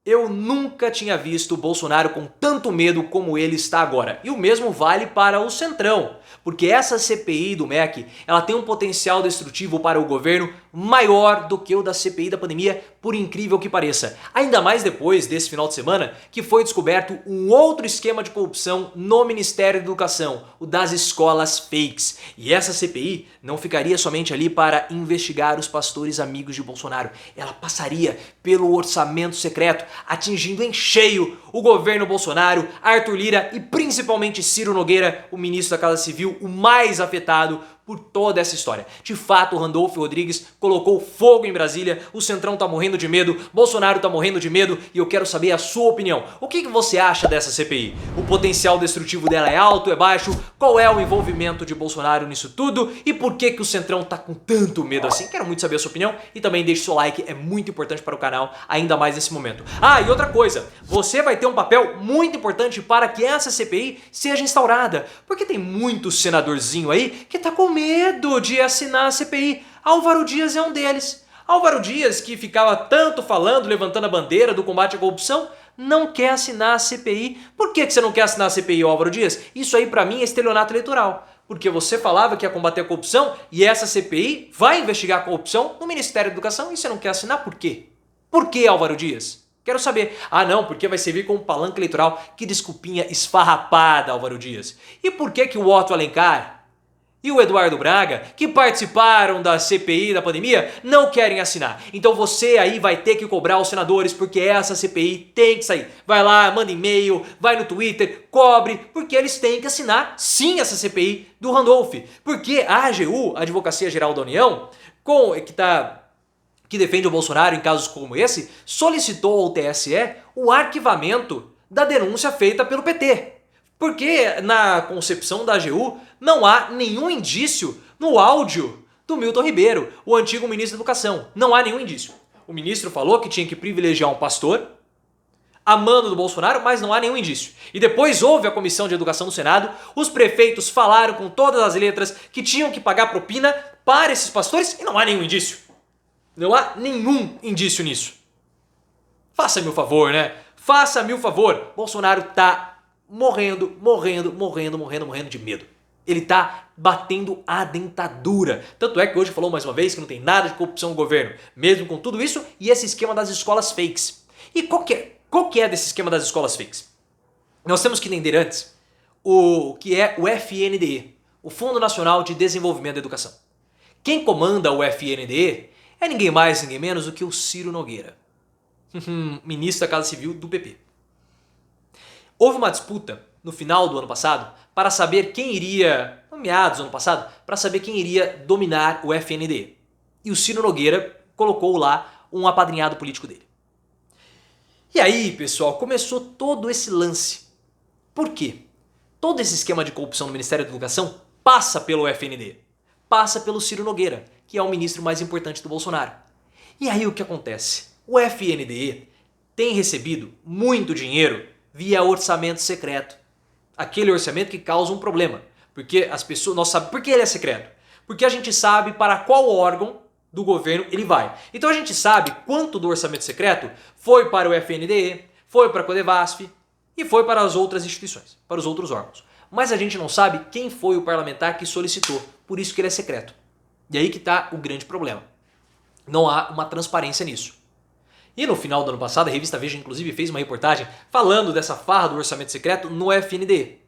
Eu nunca tinha visto o Bolsonaro com tanto medo como ele está agora. E o mesmo vale para o Centrão, porque essa CPI do MEC, ela tem um potencial destrutivo para o governo maior do que o da CPI da pandemia, por incrível que pareça. Ainda mais depois desse final de semana, que foi descoberto um outro esquema de corrupção no Ministério da Educação, o das escolas fakes. E essa CPI não ficaria somente ali para investigar os pastores amigos de Bolsonaro, ela passaria pelo orçamento secreto, atingindo em cheio o governo Bolsonaro, Arthur Lira e principalmente Ciro Nogueira, o ministro da Casa Civil, o mais afetado por toda essa história. De fato, o Randolfo Rodrigues colocou fogo em Brasília, o Centrão tá morrendo de medo, Bolsonaro tá morrendo de medo e eu quero saber a sua opinião. O que você acha dessa CPI? O potencial destrutivo dela é alto, é baixo? Qual é o envolvimento de Bolsonaro nisso tudo? E por que o Centrão tá com tanto medo assim? Quero muito saber a sua opinião e também deixe seu like, é muito importante para o canal, ainda mais nesse momento. Ah, e outra coisa, você vai ter um papel muito importante para que essa CPI seja instaurada, porque tem muito senadorzinho aí que tá com medo de assinar a CPI. Álvaro Dias é um deles. Álvaro Dias, que ficava tanto falando, levantando a bandeira do combate à corrupção, não quer assinar a CPI. Por que você não quer assinar a CPI, Álvaro Dias? Isso aí pra mim é estelionato eleitoral. Porque você falava que ia combater a corrupção e essa CPI vai investigar a corrupção no Ministério da Educação e você não quer assinar por quê? Por que, Álvaro Dias? Quero saber. Ah não, porque vai servir como palanque eleitoral. Que desculpinha esfarrapada, Álvaro Dias. E por que o Otto Alencar e o Eduardo Braga, que participaram da CPI da pandemia, não querem assinar? Então você aí vai ter que cobrar os senadores, porque essa CPI tem que sair. Vai lá, manda e-mail, vai no Twitter, cobre, porque eles têm que assinar sim essa CPI do Randolph. Porque a AGU, a Advocacia Geral da União, que defende o Bolsonaro em casos como esse, solicitou ao TSE o arquivamento da denúncia feita pelo PT. Porque na concepção da AGU não há nenhum indício no áudio do Milton Ribeiro, o antigo ministro da Educação. Não há nenhum indício. O ministro falou que tinha que privilegiar um pastor, a mando do Bolsonaro, mas não há nenhum indício. E depois houve a Comissão de Educação do Senado, os prefeitos falaram com todas as letras que tinham que pagar propina para esses pastores e não há nenhum indício. Não há nenhum indício nisso. Faça-me o favor, né? Faça-me o favor. Bolsonaro tá morrendo de medo. Ele tá batendo a dentadura. Tanto é que hoje falou mais uma vez que não tem nada de corrupção no governo, mesmo com tudo isso e esse esquema das escolas fakes. E qual que é desse esquema das escolas fakes? Nós temos que entender antes o que é o FNDE, o Fundo Nacional de Desenvolvimento da Educação. Quem comanda o FNDE é ninguém mais, ninguém menos do que o Ciro Nogueira, ministro da Casa Civil do PP. Houve uma disputa no final do ano passado para saber quem iria, no meados do ano passado, para saber quem iria dominar o FNDE. E o Ciro Nogueira colocou lá um apadrinhado político dele. E aí, pessoal, começou todo esse lance. Por quê? Todo esse esquema de corrupção no Ministério da Educação passa pelo FNDE. Passa pelo Ciro Nogueira, que é o ministro mais importante do Bolsonaro. E aí o que acontece? O FNDE tem recebido muito dinheiro via orçamento secreto. Aquele orçamento que causa um problema. Porque as pessoas, nós sabemos por que ele é secreto. Porque a gente sabe para qual órgão do governo ele vai. Então a gente sabe quanto do orçamento secreto foi para o FNDE, foi para a Codevasf e foi para as outras instituições, para os outros órgãos. Mas a gente não sabe quem foi o parlamentar que solicitou. Por isso que ele é secreto. E aí que está o grande problema. Não há uma transparência nisso. E no final do ano passado, a revista Veja inclusive fez uma reportagem falando dessa farra do orçamento secreto no FNDE.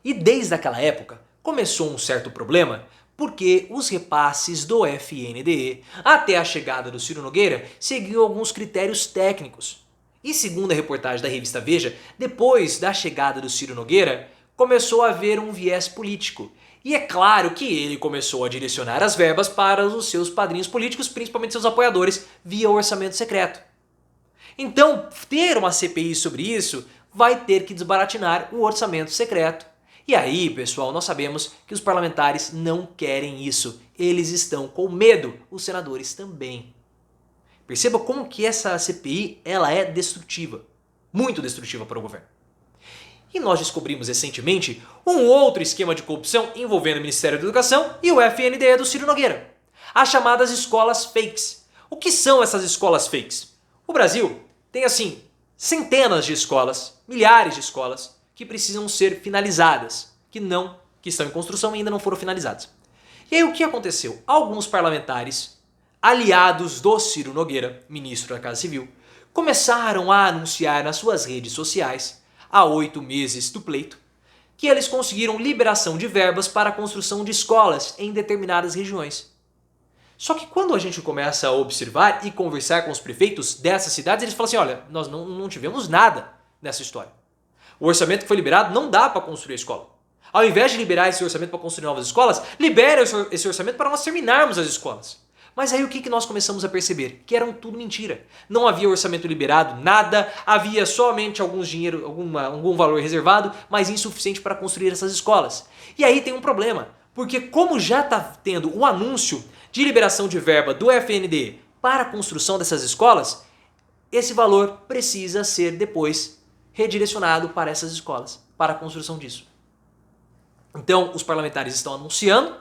E desde aquela época começou um certo problema porque os repasses do FNDE até a chegada do Ciro Nogueira seguiam alguns critérios técnicos. E segundo a reportagem da revista Veja, depois da chegada do Ciro Nogueira, começou a haver um viés político. E é claro que ele começou a direcionar as verbas para os seus padrinhos políticos, principalmente seus apoiadores, via orçamento secreto. Então, ter uma CPI sobre isso vai ter que desbaratinar o orçamento secreto. E aí, pessoal, nós sabemos que os parlamentares não querem isso. Eles estão com medo, os senadores também. Perceba como que essa CPI ela é destrutiva, muito destrutiva para o governo. E nós descobrimos recentemente um outro esquema de corrupção envolvendo o Ministério da Educação e o FNDE do Ciro Nogueira. As chamadas escolas fakes. O que são essas escolas fakes? O Brasil tem assim centenas de escolas, milhares de escolas que precisam ser finalizadas, que estão em construção e ainda não foram finalizadas. E aí o que aconteceu? Alguns parlamentares, aliados do Ciro Nogueira, ministro da Casa Civil, começaram a anunciar nas suas redes sociais, há 8 meses do pleito, que eles conseguiram liberação de verbas para a construção de escolas em determinadas regiões. Só que quando a gente começa a observar e conversar com os prefeitos dessas cidades, eles falam assim, olha, nós não tivemos nada nessa história. O orçamento que foi liberado não dá para construir a escola. Ao invés de liberar esse orçamento para construir novas escolas, libera esse orçamento para nós terminarmos as escolas. Mas aí o que nós começamos a perceber? Que eram tudo mentira. Não havia orçamento liberado, nada, havia somente algum valor reservado, mas insuficiente para construir essas escolas. E aí tem um problema, porque como já está tendo o anúncio de liberação de verba do FNDE para a construção dessas escolas, esse valor precisa ser depois redirecionado para essas escolas, para a construção disso. Então os parlamentares estão anunciando,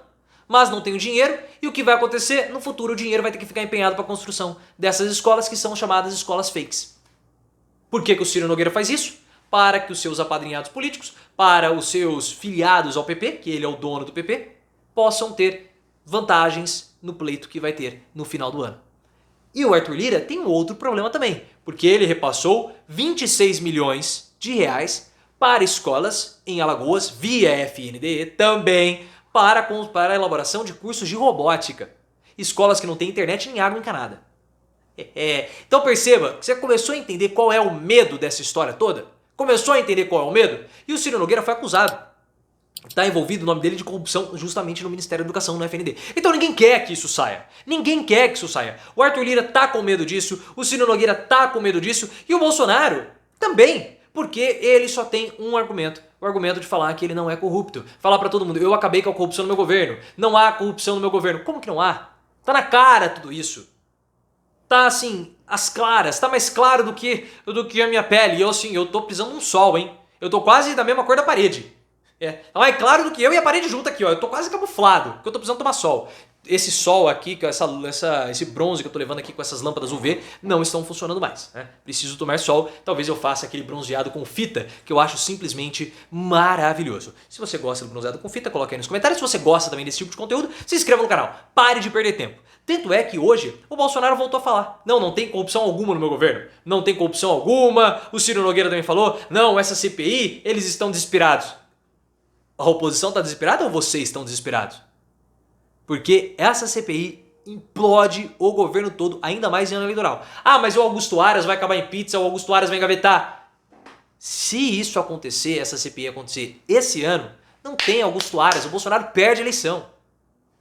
mas não tem o dinheiro, e o que vai acontecer? No futuro o dinheiro vai ter que ficar empenhado para a construção dessas escolas que são chamadas escolas fakes. Por que o Ciro Nogueira faz isso? Para que os seus apadrinhados políticos, para os seus filiados ao PP, que ele é o dono do PP, possam ter vantagens no pleito que vai ter no final do ano. E o Arthur Lira tem um outro problema também, porque ele repassou 26 milhões de reais para escolas em Alagoas, via FNDE, também para a elaboração de cursos de robótica. Escolas que não têm internet nem água encanada. Então perceba que você começou a entender qual é o medo dessa história toda? Começou a entender qual é o medo? E o Ciro Nogueira foi acusado. Está envolvido o nome dele de corrupção justamente no Ministério da Educação, no FNDE. Então ninguém quer que isso saia. Ninguém quer que isso saia. O Arthur Lira tá com medo disso, o Ciro Nogueira tá com medo disso e o Bolsonaro também. Porque ele só tem um argumento. O argumento de falar que ele não é corrupto. Falar pra todo mundo, eu acabei com a corrupção no meu governo. Não há corrupção no meu governo. Como que não há? Tá na cara tudo isso. Tá assim, às claras. Tá mais claro do que a minha pele. E eu assim, eu tô pisando num sol, hein. Eu tô quase da mesma cor da parede. Tá mais claro do que eu e a parede junto aqui, ó. Eu tô quase camuflado, porque eu tô precisando tomar sol. Esse sol aqui, esse bronze que eu tô levando aqui com essas lâmpadas UV, não estão funcionando mais, né? Preciso tomar sol, talvez eu faça aquele bronzeado com fita, que eu acho simplesmente maravilhoso. Se você gosta do bronzeado com fita, coloque aí nos comentários. Se você gosta também desse tipo de conteúdo, se inscreva no canal. Pare de perder tempo. Tanto é que hoje o Bolsonaro voltou a falar. Não tem corrupção alguma no meu governo. Não tem corrupção alguma. O Ciro Nogueira também falou. Não, essa CPI, eles estão desesperados. A oposição está desesperada ou vocês estão desesperados? Porque essa CPI implode o governo todo, ainda mais em ano eleitoral. Ah, mas o Augusto Aras vai acabar em pizza, o Augusto Aras vai engavetar. Se isso acontecer, essa CPI acontecer esse ano, não tem Augusto Aras, o Bolsonaro perde a eleição.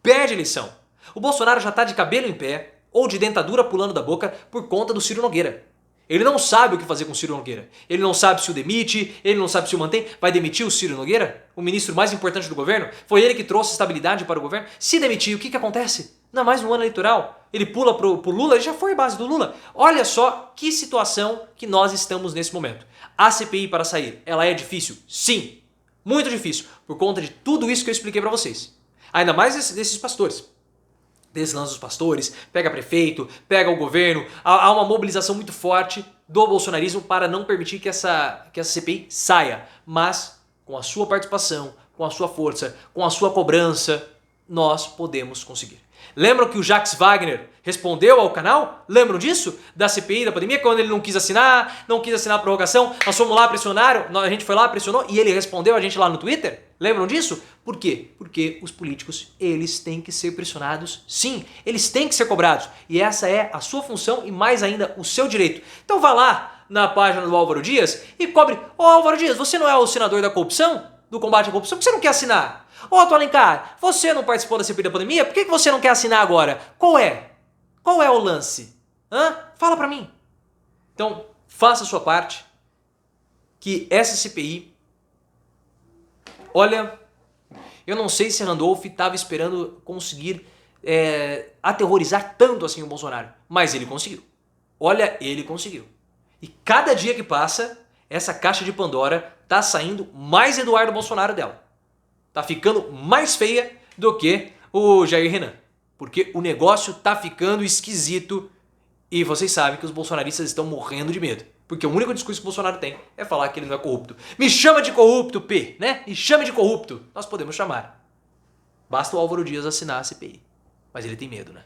Perde a eleição. O Bolsonaro já está de cabelo em pé ou de dentadura pulando da boca por conta do Ciro Nogueira. Ele não sabe o que fazer com o Ciro Nogueira. Ele não sabe se o demite, ele não sabe se o mantém. Vai demitir o Ciro Nogueira? O ministro mais importante do governo? Foi ele que trouxe estabilidade para o governo? Se demitir, o que acontece? Ainda mais no ano eleitoral. Ele pula pro Lula, ele já foi a base do Lula. Olha só que situação que nós estamos nesse momento. A CPI para sair, ela é difícil? Sim, muito difícil. Por conta de tudo isso que eu expliquei para vocês. Ainda mais desses pastores. Desse lance dos pastores, pega prefeito, pega o governo, há uma mobilização muito forte do bolsonarismo para não permitir que essa CPI saia. Mas com a sua participação, com a sua força, com a sua cobrança, nós podemos conseguir. Lembram que o Jacques Wagner respondeu ao canal? Lembram disso? Da CPI, da pandemia, quando ele não quis assinar a prorrogação, nós fomos lá, pressionaram, a gente foi lá, pressionou e ele respondeu a gente lá no Twitter? Lembram disso? Por quê? Porque os políticos, eles têm que ser pressionados, sim, eles têm que ser cobrados. E essa é a sua função e mais ainda o seu direito. Então vá lá na página do Álvaro Dias e cobre. Ô Álvaro Dias, você não é o senador da corrupção? Do combate à corrupção? Por que você não quer assinar? Ô Otto Alencar, você não participou da CPI da pandemia? Por que você não quer assinar agora? Qual é? Qual é o lance? Fala pra mim. Então, faça a sua parte, que essa CPI... Olha, eu não sei se Randolph estava esperando conseguir aterrorizar tanto assim o Bolsonaro, mas ele conseguiu. Olha, ele conseguiu. E cada dia que passa, essa caixa de Pandora tá saindo mais Eduardo Bolsonaro dela. Tá ficando mais feia do que o Jair Renan. Porque o negócio tá ficando esquisito E vocês sabem que os bolsonaristas estão morrendo de medo. Porque o único discurso que o Bolsonaro tem é falar que ele não é corrupto. Me chama de corrupto, P, né? Me chame de corrupto. Nós podemos chamar. Basta o Álvaro Dias assinar a CPI. Mas ele tem medo, né?